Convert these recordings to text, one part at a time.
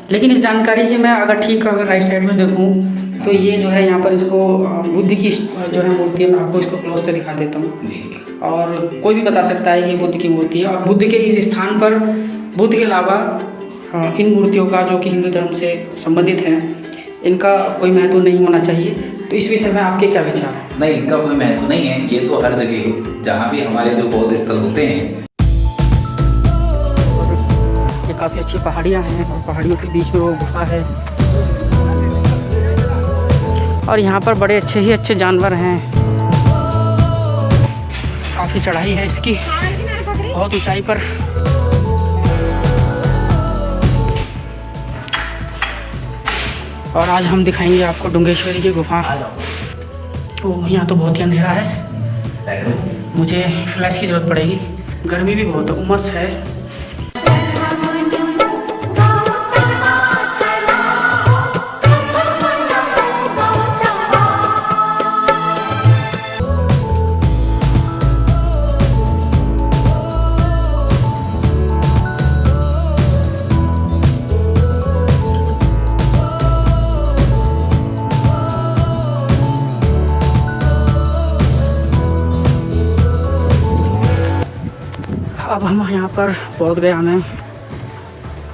लेकिन इस जानकारी की मैं अगर ठीक अगर राइट साइड में देखूँ तो ये जो है यहाँ पर इसको बुद्ध की जो है मूर्ति है। मैं आपको इसको क्लोज से दिखा देता हूँ और कोई भी बता सकता है कि ये बुद्ध की मूर्ति है। और बुद्ध के इस स्थान पर बुद्ध के अलावा इन मूर्तियों का जो कि हिंदू धर्म से संबंधित हैं इनका कोई महत्व नहीं होना चाहिए। तो इस विषय में आपके क्या विचार हैं? नहीं, इनका कोई महत्व नहीं है। ये तो हर जगह जहाँ भी हमारे जो बौद्ध स्थल होते हैं, ये काफ़ी अच्छी पहाड़ियाँ हैं और पहाड़ियों के बीच में वो गुफा है और यहाँ पर बड़े अच्छे जानवर हैं। काफ़ी चढ़ाई है इसकी, बहुत ऊंचाई पर। और आज हम दिखाएंगे आपको डुंगेश्वरी की गुफा। तो यहाँ तो बहुत ही अंधेरा है, मुझे फ्लैश की ज़रूरत पड़ेगी। गर्मी भी बहुत है, उमस है। अब हम यहाँ पर बोध गया में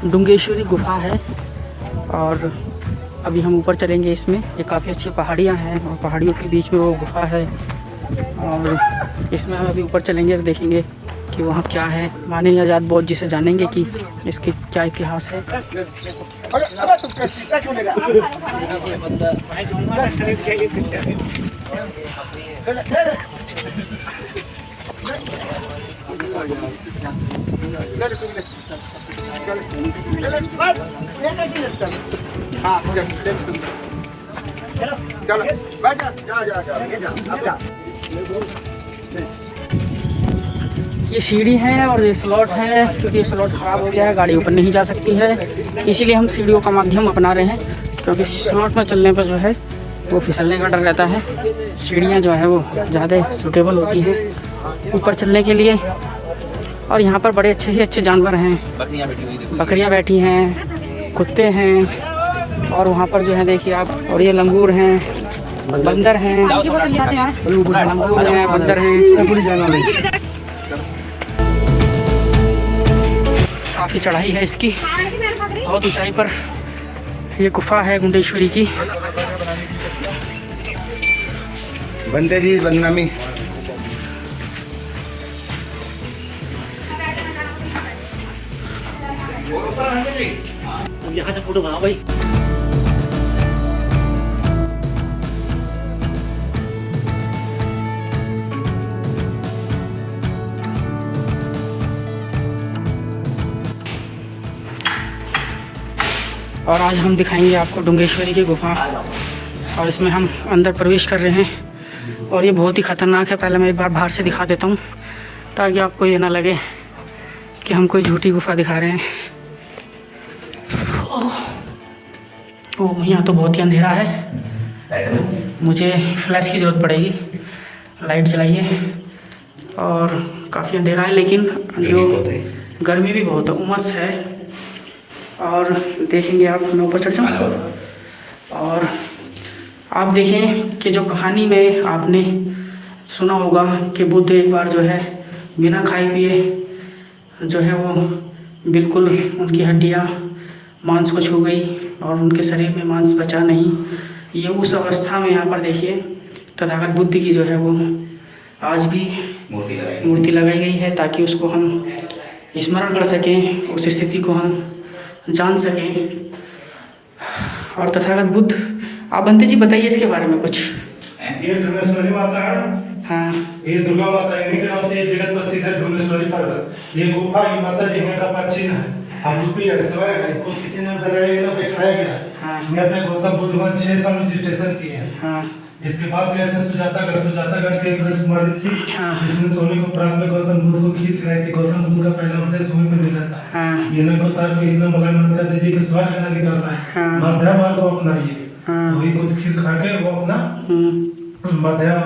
डुंगेश्वरी गुफा है और अभी हम ऊपर चलेंगे। इसमें ये काफ़ी अच्छी पहाड़ियाँ हैं और पहाड़ियों के बीच में वो गुफा है और इसमें हम अभी ऊपर चलेंगे और देखेंगे कि वहाँ क्या है। माननीय आज़ाद बौद्ध जी से जानेंगे कि इसकी क्या इतिहास है। ये सीढ़ी है और ये स्लॉट है, क्योंकि ये स्लॉट ख़राब हो गया है, गाड़ी ऊपर नहीं जा सकती है। इसीलिए हम सीढ़ियों का माध्यम अपना रहे हैं, क्योंकि स्लॉट में चलने पर जो है वो फिसलने का डर रहता है। सीढ़ियाँ जो है वो ज़्यादा सूटेबल होती हैं ऊपर चलने के लिए। और यहाँ पर बड़े अच्छे जानवर हैं, बकरियाँ बैठी हैं, कुत्ते हैं और वहाँ पर जो है देखिए आप, और ये लंगूर हैं, बंदर हैं, लंगूर हैं, बंदर हैं। काफ़ी चढ़ाई है इसकी, बहुत ऊंचाई पर ये गुफा है डुंगेश्वरी की। बंदे जी बदनामी। यहाँ से फोटो बनाओ भाई। और आज हम दिखाएंगे आपको डुंगेश्वरी की गुफा और इसमें हम अंदर प्रवेश कर रहे हैं और ये बहुत ही ख़तरनाक है। पहले मैं एक बार बाहर से दिखा देता हूँ ताकि आपको ये ना लगे कि हम कोई झूठी गुफा दिखा रहे हैं। ओह, यहाँ तो बहुत ही अंधेरा है, मुझे फ्लैश की ज़रूरत पड़ेगी। लाइट जलाइए। और काफ़ी अंधेरा है, लेकिन जो गर्मी भी बहुत है, उमस है। और देखेंगे आप, मैं ऊपर चढ़ जाऊँ और आप देखें कि जो कहानी में आपने सुना होगा कि बुद्ध एक बार जो है बिना खाए पिए जो है वो बिल्कुल उनकी हड्डियाँ मांस को छू गई और उनके शरीर में मांस बचा नहीं। ये उस अवस्था में यहाँ पर देखिए तथागत बुद्ध की जो है वो आज भी मूर्ति लगाई गई है, ताकि उसको हम स्मरण कर सकें, उस स्थिति को हम जान सकें। और तथागत बुद्ध, आप बंते जी बताइए इसके बारे में कुछ। ये डुंगेश्वरी माता है। हाँ, ये दुर्गा माता है, इन्हीं के नाम से ये जगत प्रसिद्ध है डुंगेश्वरी पर्वत। ये गुफा ये माता जी का प्राचीन है। हम भी स्वयं इनको किसी ने बनाया ना बैठाया गया। हाँ, मैं अपने गौतम बुद्ध भगवान 6 साल मेडिटेशन किए हैं। हाँ, इसके बाद गए थे सुजातागढ़ के एक राजकुमारी थी, हाँ, जिसने सोने को प्रांत में गौतम बुद्ध को खीर खिलाई थी। गौतम बुद्ध का पहला उपदेश सोने पे मिला था। हाँ, ये को तार के इतना मलाई मत कर दीजिए कि स्वाद लेना निकलता है। हाँ, मध्यम मार्ग को अपनाइए। हाँ, वही कुछ खीर खा के वो अपना मध्यम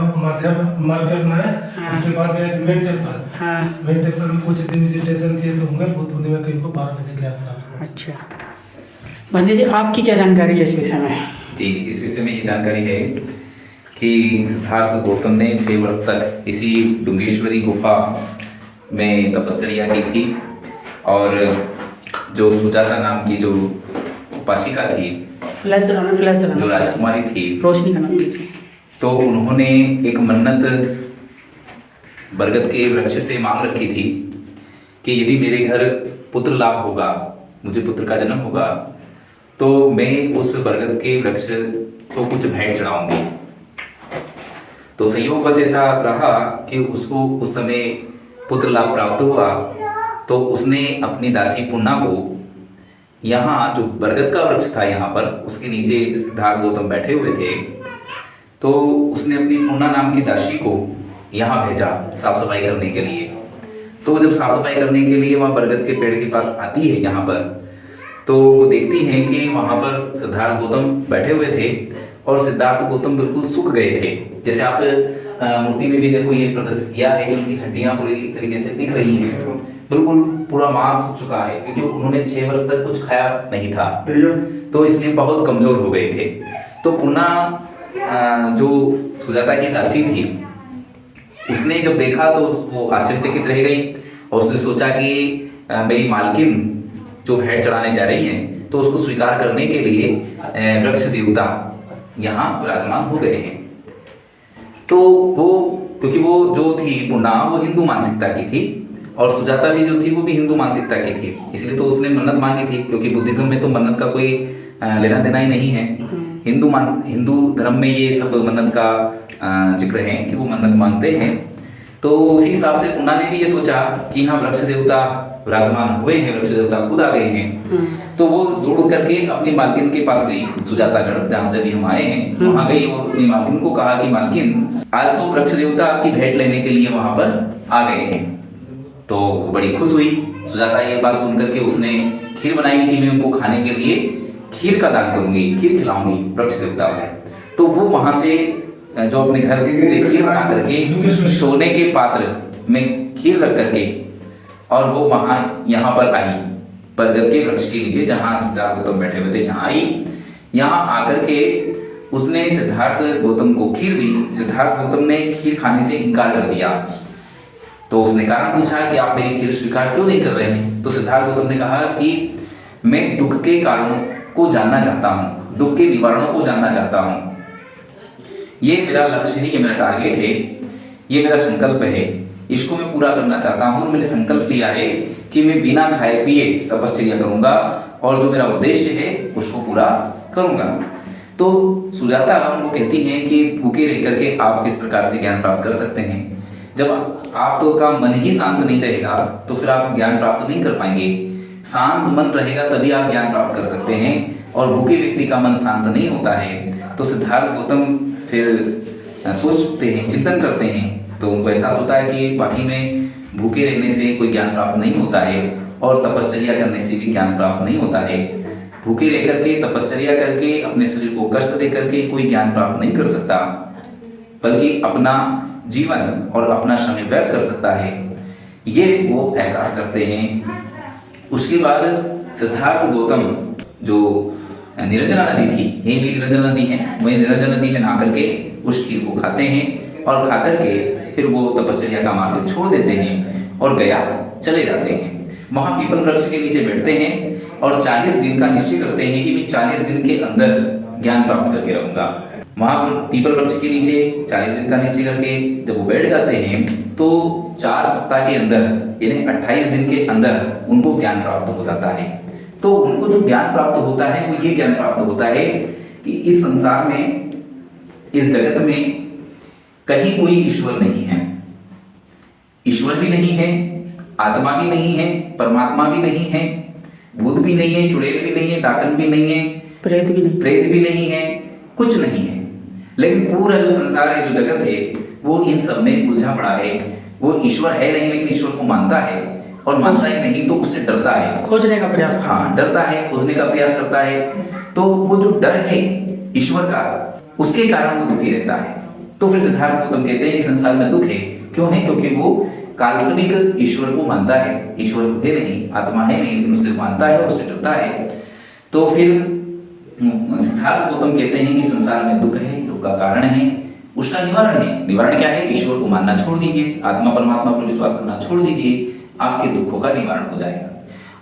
मार्ग अपनाए। उसके बाद गए मेन टेम्पल। हाँ, मेन टेम्पल में कुछ दिन मेडिटेशन किए तो होंगे। बुद्ध पूर्णिमा को इनको 12 बजे गया था। अच्छा। बंदे जी, आपकी क्या जानकारी है इस विषय में? जी, इस विषय में ये जानकारी है कि सिद्धार्थ गौतम ने 6 वर्ष तक इसी डुंगेश्वरी गुफा में तपस्या की थी और जो सुजाता नाम की जो उपासिका थी, फ्लैश जो जलाना, राजकुमारी थी, रोशनी का नाम लीजिए। तो उन्होंने एक मन्नत बरगद के वृक्ष से मांग रखी थी कि यदि मेरे घर पुत्र लाभ होगा, मुझे पुत्र का जन्म होगा, तो मैं उस बरगद के वृक्ष को कुछ भेंट चढ़ाऊंगी। तो संयोग बस ऐसा रहा कि उसको उस समय पुत्र लाभ प्राप्त हुआ, तो उसने अपनी दासी पुन्ना को यहाँ जो बरगद का वृक्ष था यहाँ पर, उसके नीचे सिद्धार्थ गौतम बैठे हुए थे, तो उसने अपनी पुन्ना नाम की दासी को यहाँ भेजा साफ सफाई करने के लिए। तो जब साफ सफाई करने के लिए वहाँ बरगद के पेड़ के पास आती है यहाँ पर, तो वो देखती हैं कि वहाँ पर सिद्धार्थ गौतम बैठे हुए थे और सिद्धार्थ गौतम बिल्कुल सूख गए थे। जैसे आप मूर्ति में भी देखो ये प्रदर्शित किया है कि उनकी हड्डियाँ पूरी तरीके से दिख रही हैं, बिल्कुल पूरा मांस सूख चुका है क्योंकि उन्होंने 6 वर्ष तक कुछ खाया नहीं था, तो इसलिए बहुत कमजोर हो गए थे। तो पुनः जो सुजाता की दासी थी, उसने जब देखा तो वो आश्चर्यचकित रह गई और उसने सोचा कि मेरी मालकिन जो भेंट चढ़ाने जा रही हैं, तो उसको स्वीकार करने के लिए वृक्ष देवता यहाँ विराजमान हो गए हैं। तो वो, क्योंकि वो जो थी पुन्ना, वो हिंदू मानसिकता की थी और सुजाता भी जो थी वो भी हिंदू मानसिकता की थी, इसलिए तो उसने मन्नत मांगी थी, क्योंकि बुद्धिज्म में तो मन्नत का कोई लेना देना ही नहीं है। हिंदू धर्म में ये सब मन्नत का जिक्र है कि वो मन्नत मांगते हैं। तो उसी हिसाब से पुन्ना ने भी ये सोचा कि यहाँ वृक्ष देवता विराजमान हुए हैं, वृक्ष देवता खुद आ गए हैं। तो वो दौड़ करके अपनी मालकिन के पास गई, सुजातागढ़ जहाँ से भी हम आए हैं वहाँ गई और अपनी मालकिन को कहा कि मालकिन, आज तो वृक्ष देवता आपकी भेंट लेने के लिए वहाँ पर आ गए हैं। तो वो बड़ी खुश हुई सुजाता ये बात सुन करके, उसने खीर बनाई कि मैं उनको खाने के लिए खीर का दान करूंगी, खीर खिलाऊंगी वृक्ष देवता को। तो वो वहाँ से जो अपने घर से खीर बना करके सोने के पात्र में खीर रख करके और वो वहाँ यहाँ पर आई, बरगद के वृक्ष के नीचे जहाँ सिद्धार्थ गौतम बैठे हुए थे, यहाँ आई। यहाँ आकर के उसने सिद्धार्थ गौतम को खीर दी। सिद्धार्थ गौतम ने खीर खाने से इनकार कर दिया। तो उसने कारण पूछा कि आप मेरी खीर स्वीकार क्यों नहीं कर रहे हैं? तो सिद्धार्थ गौतम ने कहा कि मैं दुख के कारणों को जानना चाहता हूँ, दुख के निवारणों को जानना चाहता हूँ। ये मेरा लक्ष्य है, ये मेरा टारगेट है, ये मेरा संकल्प है, इसको मैं पूरा करना चाहता हूँ। और मैंने संकल्प लिया है कि मैं बिना खाए पिए तपस्या करूँगा और जो मेरा उद्देश्य है उसको पूरा करूँगा। तो सुजाता उनको कहती हैं कि भूखे रह करके आप किस प्रकार से ज्ञान प्राप्त कर सकते हैं? जब आप तो का मन ही शांत नहीं रहेगा तो फिर आप ज्ञान प्राप्त नहीं कर पाएंगे। शांत मन रहेगा तभी आप ज्ञान प्राप्त कर सकते हैं और भूखे व्यक्ति का मन शांत नहीं होता है। तो सिद्धार्थ गौतम फिर सोचते हैं, चिंतन करते हैं, तो उनको एहसास होता है कि बाकी में भूखे रहने से कोई ज्ञान प्राप्त नहीं होता है और तपश्चर्या करने से भी ज्ञान प्राप्त नहीं होता है। भूखे रह करके तपश्चर्या करके अपने शरीर को कष्ट दे करके कोई ज्ञान प्राप्त नहीं कर सकता, बल्कि अपना जीवन और अपना समय व्यर्थ कर सकता है। ये वो एहसास करते हैं। उसके बाद सिद्धार्थ गौतम जो निरंजना नदी थी, ये भी निरंजना नदी है, वही निरंजना नदी में नहा करके उस खीर को खाते हैं और खा करके फिर वो तपस्या का मार्ग छोड़ देते हैं और गया चले जाते हैं। वहाँ पीपल वृक्ष के नीचे बैठते हैं और 40 दिन का निश्चय करते हैं कि मैं 40 दिन के अंदर ज्ञान प्राप्त करके रहूँगा। वहाँ पर पीपल वृक्ष के नीचे 40 दिन का निश्चय करके जब वो बैठ जाते हैं तो 4 सप्ताह के अंदर यानी 28 दिन के अंदर उनको ज्ञान प्राप्त हो जाता है। तो उनको जो ज्ञान प्राप्त होता है वो ये ज्ञान प्राप्त होता है कि इस संसार में, इस जगत में कहीं कोई ईश्वर नहीं है। ईश्वर भी नहीं है, आत्मा भी नहीं है, परमात्मा भी नहीं है, भूत भी नहीं है, चुड़ैल भी नहीं है, डाकन भी नहीं है, प्रेत भी नहीं है, कुछ नहीं है। लेकिन पूरा जो संसार है, जो जगत है, वो इन सब में उलझा पड़ा है। वो ईश्वर है नहीं, लेकिन ईश्वर को मानता है और मानता ही नहीं तो उससे डरता है, खोजने का प्रयास। हाँ, डरता है, खोजने का प्रयास करता है। तो वो जो डर है ईश्वर का, उसके कारण वो दुखी रहता है। तो फिर सिद्धार्थ गौतम कहते हैं कि संसार में दुख है, क्यों है? क्योंकि वो काल्पनिक ईश्वर को मानता है। ईश्वर है नहीं, आत्मा है नहीं, लेकिन उससे मानता है और उससे डरता है। तो फिर सिद्धार्थ गौतम कहते हैं कि संसार में दुख है, दुख का कारण है, उसका निवारण है। निवारण क्या है? ईश्वर को मानना छोड़ दीजिए, आत्मा परमात्मा पर विश्वास करना छोड़ दीजिए, आपके दुखों का निवारण हो जाएगा।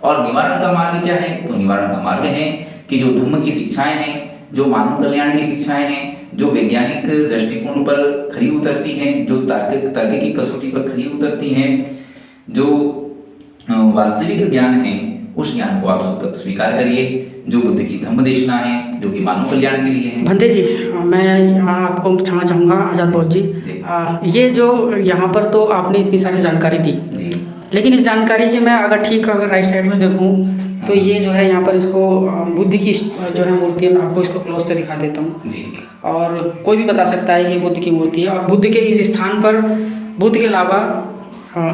और निवारण का मार्ग क्या है? तो निवारण का मार्ग है कि जो धर्म की शिक्षाएं हैं, जो मानव कल्याण की शिक्षाएं हैं, जो वैज्ञानिक दृष्टिकोण पर खरी उतरती हैं, जो तर्क की कसौटी पर खरी उतरती हैं, जो वास्तविक ज्ञान है, उस ज्ञान को आप स्वीकार करिए, जो बुद्ध की धम्म देशना है, जो कि मानव कल्याण के लिए है। बंदे जी, मैं आपको क्षमा चाहूँगा आज़ाद बौद्ध जी, ये जो यहाँ पर तो आपने इतनी सारी जानकारी दी जी, लेकिन इस जानकारी की मैं अगर राइट साइड में देखूँ तो ये जो है यहाँ पर इसको बुद्ध की जो है मूर्ति है, मैं आपको इसको क्लोज से दिखा देता हूँ जी। और कोई भी बता सकता है कि ये बुद्ध की मूर्ति है। और बुद्ध के इस स्थान पर बुद्ध के अलावा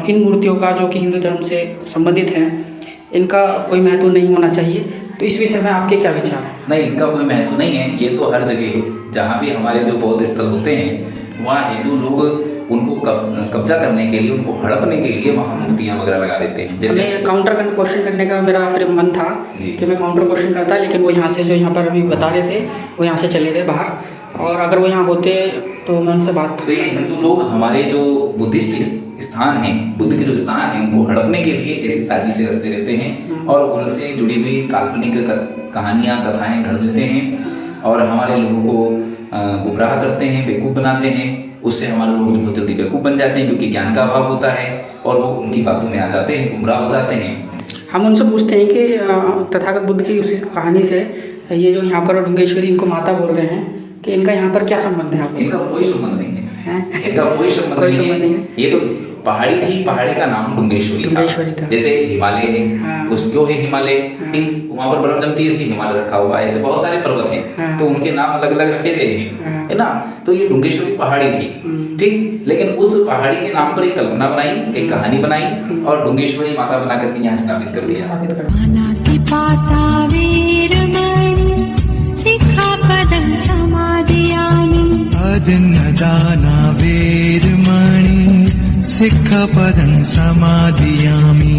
इन मूर्तियों का जो कि हिंदू धर्म से संबंधित हैं, इनका कोई महत्व नहीं होना चाहिए। तो इस विषय में आपके क्या विचार हैं? नहीं, इनका कोई महत्व नहीं है। ये तो हर जगह जहाँ भी हमारे जो बौद्ध स्थल होते हैं, वहाँ हिंदू लोग उनको कब्जा करने के लिए, उनको हड़पने के लिए वहाँ मूर्तियाँ वगैरह लगा देते हैं। जैसे काउंटर क्वेश्चन करने का मेरा मन था कि मैं काउंटर क्वेश्चन करता, लेकिन वो यहाँ से जो यहाँ पर अभी बता रहे थे वो यहाँ से चले गए बाहर, और अगर वो यहाँ होते तो मैं उनसे बात। तो ये हिंदू लोग हमारे जो बुद्धिस्ट स्थान हैं, बुद्ध के जो स्थान हैं, उनको हड़पने के लिए ऐसी साजिशें रचते रहते हैं और उनसे जुड़ी हुई काल्पनिक कहानियाँ, कथाएं घड़ देते हैं और हमारे लोगों को गुमराह करते हैं, बेवकूफ़ बनाते हैं। उससे हमारे लोग बहुत जल्दी बेवकूफ़ बन जाते हैं, क्योंकि ज्ञान का अभाव होता है और वो उनकी बातों में आ जाते हैं, गुमराह हो जाते हैं। हम उनसे पूछते हैं कि तथागत बुद्ध की उसी कहानी से ये जो यहाँ पर डुंगेश्वरी इनको माता बोल रहे हैं, कि इनका यहाँ पर क्या संबंध है? आपको इनका कोई संबंध नहीं है, इनका कोई संबंध कोई नहीं संबंध नहीं है। ये तो पहाड़ी थी, पहाड़ी का नाम डुंगेश्वरी था। जैसे हिमालय है, उस क्यों है हिमालय? वहाँ पर बर्फ जमती है इसलिए हिमालय रखा हुआ है। ऐसे बहुत सारे पर्वत हैं, तो उनके नाम अलग अलग रखे गए हैं, है ना। तो ये डुंगेश्वरी पहाड़ी थी, ठीक। लेकिन उस पहाड़ी के नाम पर एक कल्पना बनाई, एक कहानी बनाई और डुंगेश्वरी माता बना करके यहाँ स्थापित कर दिया। अदन्नदाना वेरमणि सिक्खपदं समादियामि।